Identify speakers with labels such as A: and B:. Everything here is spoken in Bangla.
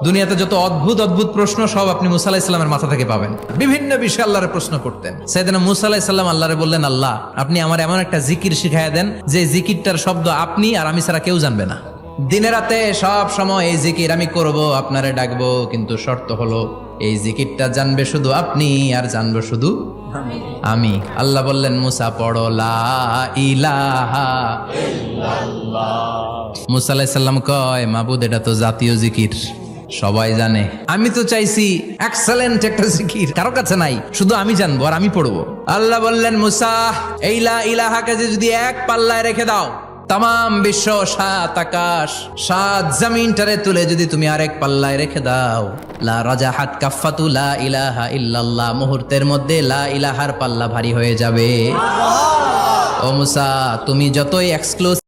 A: দুনিয়াতে যত অদ্ভুত অদ্ভুত প্রশ্ন সব আপনি মুসা আলাইহিস সালামের মাথা থেকে পাবেন। বিভিন্ন বিষয়ে আল্লাহরে প্রশ্ন করতেন। সাইয়েদনা মুসা আলাইহিস সালাম আল্লাহরে বললেন, আল্লাহ আপনি আমার এমন একটা জিকির শিখাইয়া দেন যে জিকিরটার শব্দ আপনি আর আমি ছাড়া কেউ জানবে না। দিনে রাতে সব সময় এই জিকির আমি করব, আপনারে ডাকবো, কিন্তু শর্ত হলো এই জিকিরটা জানবে শুধু আপনি আর জানবো শুধু আমি। আল্লাহ বললেন, মুসা পড়ো লা ইলাহা ইল্লাল্লাহ। মুসা আলাইহিস সালাম কয়, মাবুদ এটা তো জাতীয় জিকির, সবাই জানে। আমি তো চাইছি এক্সেলেন্ট একটা জিকির, কারো কাছে নাই, শুধু আমি জানবো আর আমি পড়বো। আল্লাহ বললেন, মুসা এই লা ইলাহাকে যদি এক পাল্লায় রেখে দাও, তাম বিশ্ব, 7 আকাশ 7 জমিনটারে তুলে যদি তুমি আরেক পাল্লায় রেখে দাও, লা রাজাহাত কাফাতু লা ইলাহা ইল্লাল্লাহ, মুহূর্তের মধ্যে লা ইলাহার পাল্লা ভারী হয়ে যাবে। ও মুসা, তুমি যতই এক্সক্লুসিভ